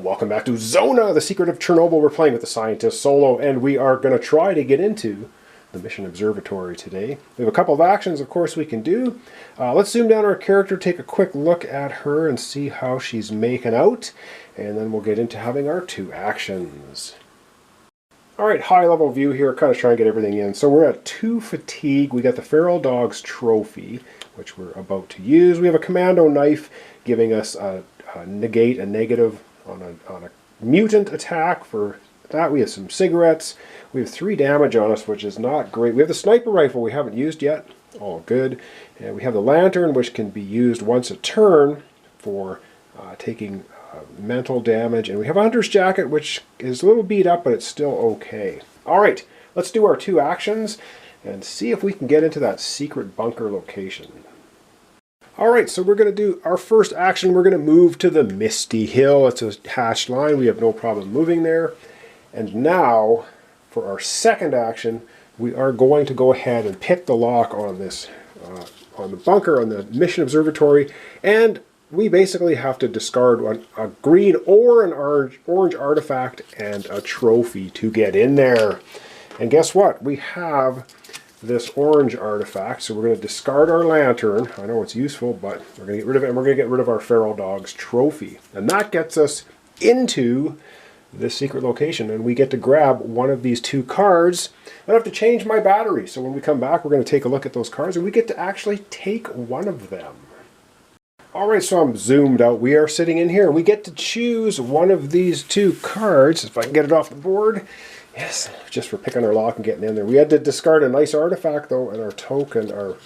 Welcome back to Zona, the secret of Chernobyl. We're playing with the scientist solo, and we are going to try to get into the mission observatory today. We have a couple of actions, of course, we can do. Let's zoom down our character, take a quick look at her, and see how she's making out. And then we'll get into having our two actions. Alright, high-level view here, kind of trying to get everything in. So we're at 2 fatigue. We got the feral dog's trophy, which we're about to use. We have a commando knife giving us a negate, a negative on a mutant attack. For that, we have some cigarettes. We have 3 damage on us, which is not great. We have the sniper rifle we haven't used yet. All good. And we have the lantern, which can be used once a turn for taking mental damage. And we have a hunter's jacket, which is a little beat up, but it's still okay. Alright, let's do our 2 actions and see if we can get into that secret bunker location. Alright, so we're going to do our first action. We're going to move to the Misty Hill. It's a hatched line. We have no problem moving there. And now, for our second action, we are going to go ahead and pick the lock on this, on the bunker, on the mission observatory. And we basically have to discard a green or an orange artifact and a trophy to get in there. And guess what? We have this orange artifact, so we're going to discard our lantern. I know it's useful, but we're going to get rid of it, and we're going to get rid of our feral dog's trophy. And that gets us into this secret location, and we get to grab one of these 2 cards. I have to change my battery, so when we come back, we're going to take a look at those cards, and we get to actually take one of them. Alright, so I'm zoomed out. We are sitting in here, and we get to choose one of these 2 cards. If I can get it off the board. Yes, just for picking our lock and getting in there. We had to discard a nice artifact, though, and our token, our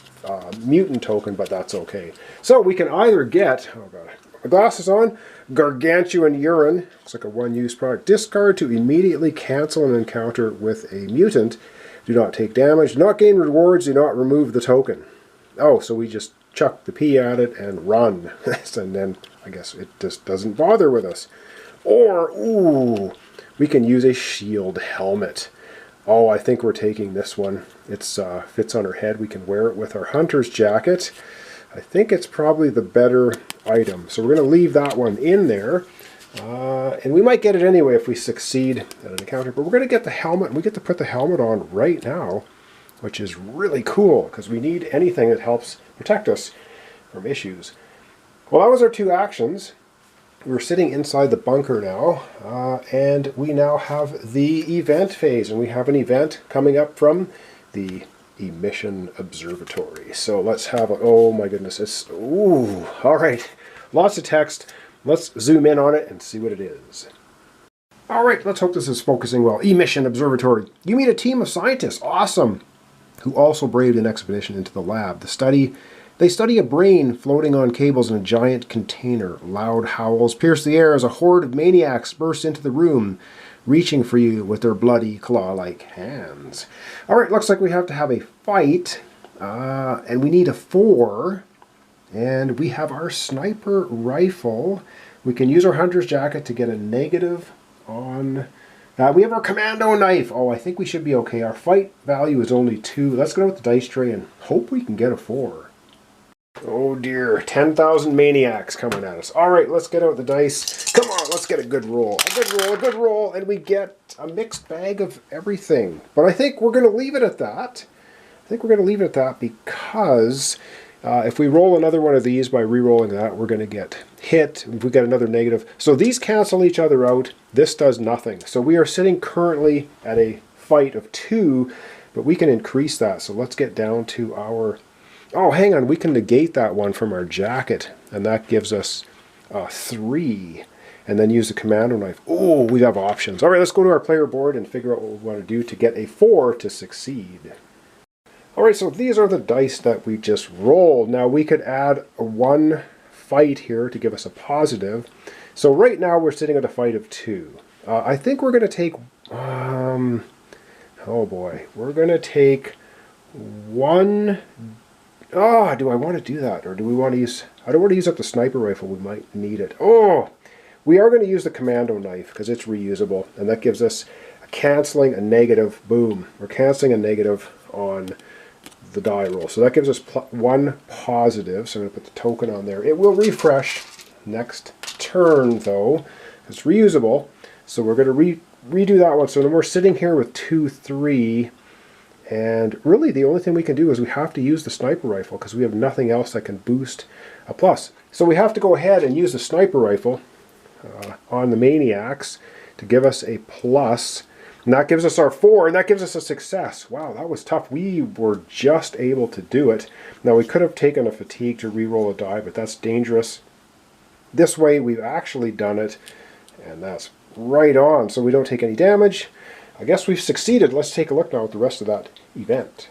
mutant token, but that's okay. So we can either get, oh god, my glasses on, gargantuan urine. It's like a one-use product. Discard to immediately cancel an encounter with a mutant. Do not take damage. Do not gain rewards. Do not remove the token. Oh, so we just chuck the P at it and run. And then I guess it just doesn't bother with us. Or, ooh, we can use a shield helmet. Oh, I think we're taking this one. It fits on our head. We can wear it with our hunter's jacket. I think it's probably the better item. So we're going to leave that one in there. And we might get it anyway if we succeed at an encounter. But we're going to get the helmet. We get to put the helmet on right now, which is really cool because we need anything that helps protect us from issues. Well, that was our 2 actions. We're sitting inside the bunker now, and we now have the event phase, and we have an event coming up from the mission observatory. So let's have a, oh my goodness, it's, ooh, all right, lots of text. Let's zoom in on it and see what it is. All right, let's hope this is focusing well. Mission observatory. You meet a team of scientists, awesome, who also braved an expedition into the lab. They study a brain floating on cables in a giant container. Loud howls pierce the air as a horde of maniacs burst into the room, reaching for you with their bloody claw-like hands. Alright, looks like we have to have a fight, and we need a 4, and we have our sniper rifle. We can use our hunter's jacket to get a negative on... we have our commando knife. Oh, I think we should be okay. Our fight value is only 2. Let's go with the dice tray and hope we can get a 4. Oh dear, 10,000 maniacs coming at us. Alright, let's get out the dice. Come on, let's get a good roll. A good roll, a good roll, and we get a mixed bag of everything. But I think we're going to leave it at that. I think we're going to leave it at that because if we roll another one of these by re-rolling that, we're going to get hit. If we get another negative. So these cancel each other out. This does nothing. So we are sitting currently at a fight of 2, but we can increase that. So let's get down to our... Oh, hang on, we can negate that one from our jacket, and that gives us 3, and then use the commando knife. Oh, we have options. All right, let's go to our player board and figure out what we want to do to get a 4 to succeed. All right, so these are the dice that we just rolled. Now, we could add a 1 fight here to give us a positive. So right now, we're sitting at a fight of 2. I think we're going to take... oh, boy. We're going to take 1... Oh, do I want to do that? Or do we want to use... I don't want to use up the sniper rifle. We might need it. Oh! We are going to use the commando knife because it's reusable. And that gives us canceling a negative. Boom. We're canceling a negative on the die roll. So that gives us 1 positive. So I'm going to put the token on there. It will refresh next turn, though. It's reusable. So we're going to redo that one. So then we're sitting here with 2, 3. And really the only thing we can do is we have to use the sniper rifle because we have nothing else that can boost a plus. So we have to go ahead and use the sniper rifle on the maniacs to give us a plus. And that gives us our 4, and that gives us a success. Wow, that was tough. We were just able to do it. Now we could have taken a fatigue to re-roll a die, but that's dangerous. This way we've actually done it, and that's right on. So we don't take any damage. I guess we've succeeded. Let's take a look now at the rest of that event.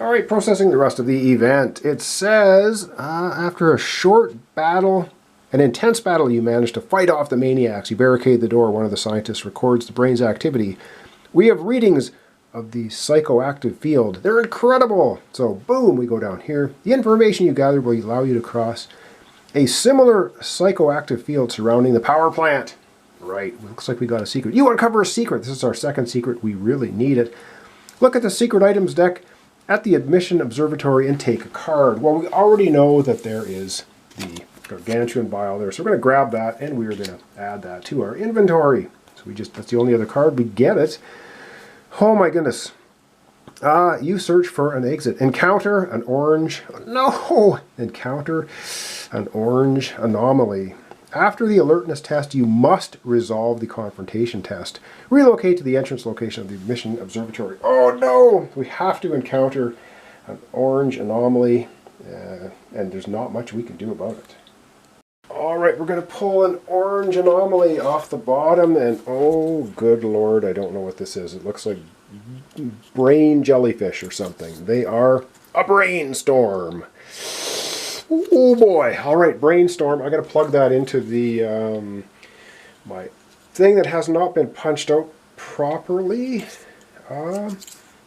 Alright, processing the rest of the event. It says, after a short battle, an intense battle, you managed to fight off the maniacs. You barricade the door. One of the scientists records the brain's activity. We have readings of the psychoactive field. They're incredible! So, boom, we go down here. The information you gather will allow you to cross a similar psychoactive field surrounding the power plant. Right, looks like we got a secret. You uncover a secret. This is our second secret. We really need it. Look at the secret items deck at the admission observatory and take a card. Well, we already know that there is the gargantuan vial there, so we're going to grab that and we're going to add that to our inventory. So that's the only other card. We get it. Oh my goodness. You search for an exit. Encounter an orange. No! Encounter an orange anomaly. After the alertness test, you must resolve the confrontation test. Relocate to the entrance location of the mission observatory. Oh no! We have to encounter an orange anomaly, and there's not much we can do about it. Alright, we're going to pull an orange anomaly off the bottom, and oh good lord, I don't know what this is. It looks like brain jellyfish or something. They are a brainstorm. Oh boy! All right, brainstorm. I got to plug that into the my thing that has not been punched out properly.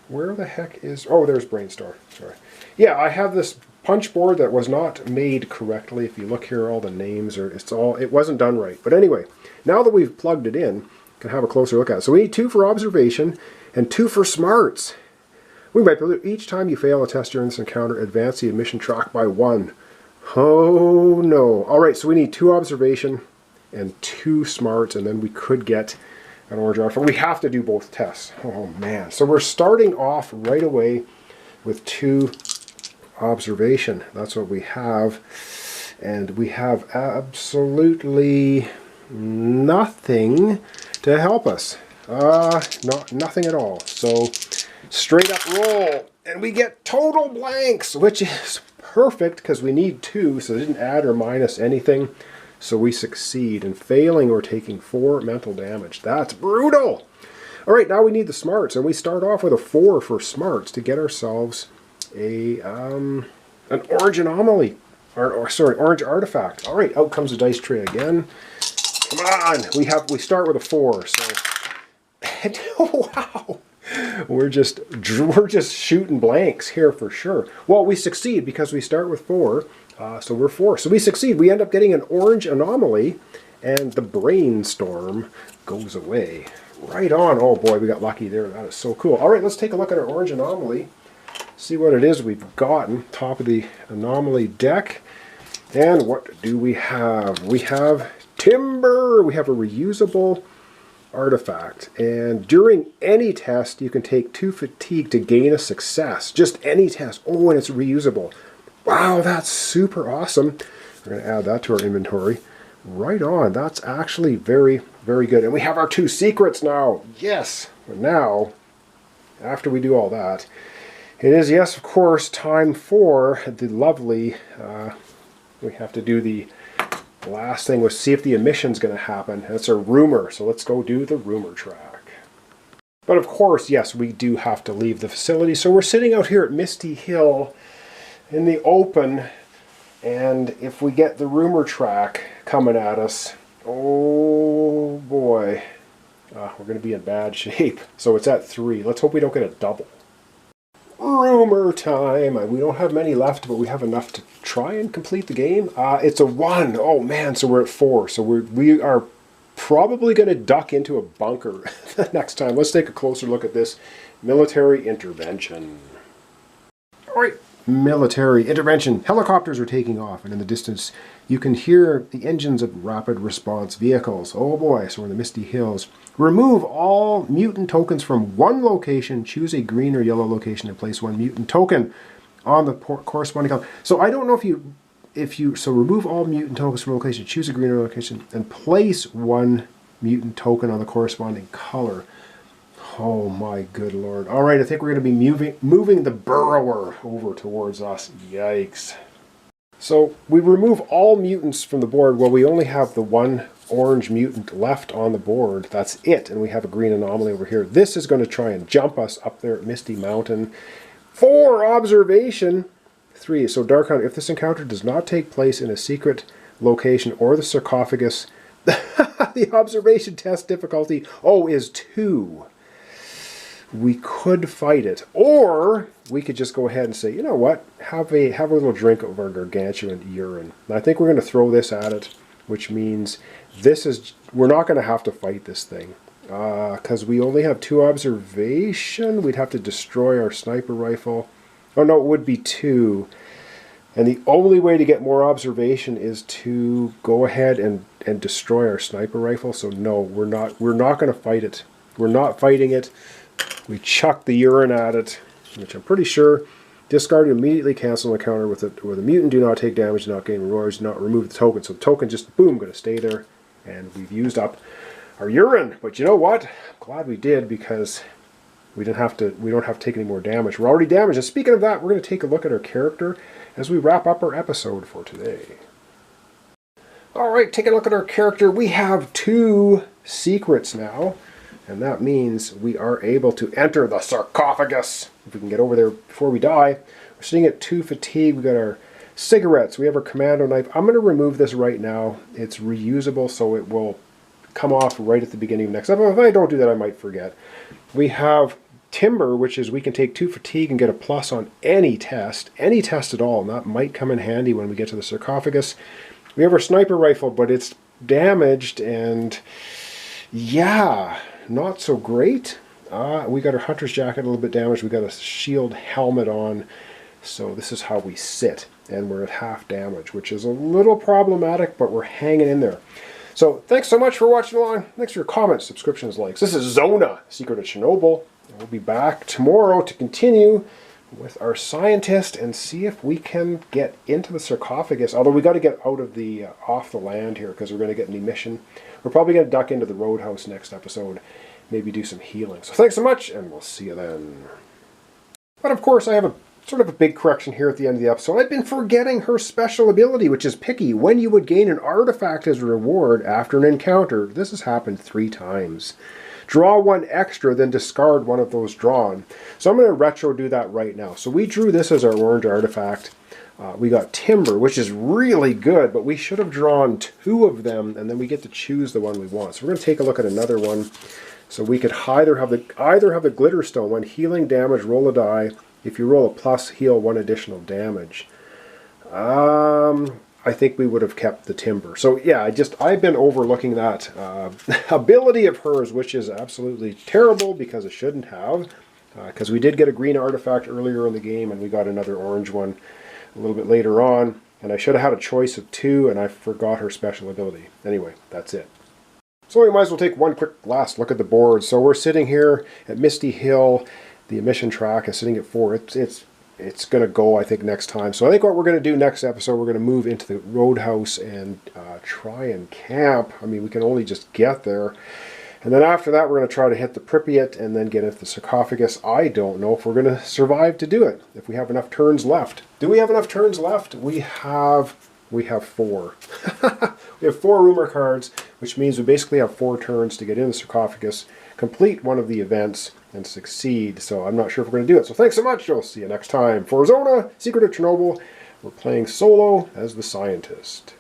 Where the heck is? Oh, there's brainstorm. Sorry. Yeah, I have this punch board that was not made correctly. If you look here, all the names are. It wasn't done right. But anyway, now that we've plugged it in, we can have a closer look at it. So we need 2 for observation and 2 for smarts. We might believe each time you fail a test during this encounter, advance the admission track by 1. Oh no. Alright, so we need 2 observation and 2 smarts, and then we could get an orange artifact. We have to do both tests. Oh man. So we're starting off right away with 2 observation. That's what we have. And we have absolutely nothing to help us. Nothing at all. So straight up roll. And we get total blanks, which is perfect because we need 2, so it didn't add or minus anything. So we succeed. And failing, we're taking 4 mental damage. That's brutal! Alright, now we need the smarts. And we start off with a 4 for smarts to get ourselves an orange anomaly. Orange artifact. Alright, out comes the dice tray again. Come on! We start with a 4, so... Wow! We're just shooting blanks here for sure. Well, we succeed because we start with 4, so we're 4. So we succeed. We end up getting an orange anomaly, and the brainstorm goes away. Right on. Oh boy, we got lucky there. That is so cool. All right, let's take a look at our orange anomaly. See what it is we've gotten. Top of the anomaly deck. And what do we have? We have timber. We have a reusable artifact, and during any test you can take 2 fatigue to gain a success. Just any test. Oh, and it's reusable. Wow, that's super awesome. We're going to add that to our inventory. Right on. That's actually very, very good. And we have our 2 secrets now. Yes. But now, after we do all that, it is, yes, of course, time for the lovely, we have to do the last thing was see if the emission's going to happen. That's a rumor, so let's go do the rumor track. But of course, yes, we do have to leave the facility. So we're sitting out here at Misty Hill in the open, and if we get the rumor track coming at us, oh boy, we're going to be in bad shape. So it's at 3. Let's hope we don't get a double. Rumor time. We don't have many left, but we have enough to try and complete the game. It's a 1. Oh man, so we're at 4. So we are probably going to duck into a bunker next time. Let's take a closer look at this military intervention. Alright, military intervention. Helicopters are taking off, and in the distance you can hear the engines of rapid response vehicles. Oh boy, so we're in the Misty Hills. Remove all mutant tokens from one location. Choose a green or yellow location and place one mutant token on the corresponding color. So I don't know so remove all mutant tokens from a location, choose a green location, and place one mutant token on the corresponding color. Oh my good lord. All right, I think we're going to be moving the burrower over towards us. Yikes. So we remove all mutants from the board. Well, we only have the one orange mutant left on the board. That's it. And we have a green anomaly over here. This is going to try and jump us up there at Misty Mountain. 4 observation. 3. So Dark Hunter, if this encounter does not take place in a secret location or the sarcophagus, the observation test difficulty, is 2. We could fight it, or we could just go ahead and say, you know what, have a little drink of our gargantuan urine. And I think we're going to throw this at it, which means we're not going to have to fight this thing, because we only have 2 observation. We'd have to destroy our sniper rifle. Oh no, it would be 2. And the only way to get more observation is to go ahead and destroy our sniper rifle. So no, we're not going to fight it. We're not fighting it. We chuck the urine at it, which I'm pretty sure discard to immediately cancel an encounter with a mutant. Do not take damage, do not gain rewards, do not remove the token. So the token just, boom, going to stay there. And we've used up our urine. But you know what? I'm glad we did, because we don't have to take any more damage. We're already damaged. And speaking of that, we're going to take a look at our character as we wrap up our episode for today. Alright, taking a look at our character. We have 2 secrets now. And that means we are able to enter the sarcophagus. If we can get over there before we die. We're sitting at 2 fatigue. We've got our cigarettes. We have our commando knife. I'm going to remove this right now. It's reusable, so it will come off right at the beginning of next episode. If I don't do that, I might forget. We have timber, which is we can take 2 fatigue and get a plus on any test at all. And that might come in handy when we get to the sarcophagus. We have our sniper rifle, but it's damaged, and yeah, not so great. We got our hunter's jacket a little bit damaged. We got a shield helmet on. So this is how we sit. And we're at half damage, which is a little problematic, but we're hanging in there. So thanks so much for watching along. Thanks for your comments, subscriptions, likes. This is Zona, Secret of Chernobyl. We'll be back tomorrow to continue with our scientist and see if we can get into the sarcophagus. Although we got to get out of the off the land here, because we're going to get an emission. We're probably going to duck into the roadhouse next episode, maybe do some healing. So thanks so much, and we'll see you then. But of course, I have a sort of a big correction here at the end of the episode. I've been forgetting her special ability, which is Picky. When you would gain an artifact as a reward after an encounter. This has happened 3 times. Draw 1 extra, then discard one of those drawn. So I'm going to retro do that right now. So we drew this as our orange artifact. We got timber, which is really good, but we should have drawn 2 of them, and then we get to choose the one we want. So we're going to take a look at another one. So we could either have the glitter stone. When healing damage, roll a die. If you roll a plus, heal 1 additional damage. I think we would have kept the timber. So yeah, I've been overlooking that ability of hers, which is absolutely terrible because it shouldn't have. Because we did get a green artifact earlier in the game, and we got another orange one a little bit later on. And I should have had a choice of 2, and I forgot her special ability. Anyway, that's it. So we might as well take one quick last look at the board. So we're sitting here at Misty Hill. The emission track is sitting at 4. It's going to go, I think, next time. So I think what we're going to do next episode, we're going to move into the roadhouse and try and camp. I mean, we can only just get there. And then after that, we're going to try to hit the Pripyat and then get into the sarcophagus. I don't know if we're going to survive to do it, if we have enough turns left. Do we have enough turns left? We have 4. We have 4 rumor cards, which means we basically have 4 turns to get in the sarcophagus, complete one of the events, and succeed. So I'm not sure if we're going to do it. So thanks so much. I'll see you next time. For Zona, Secret of Chernobyl, we're playing solo as the scientist.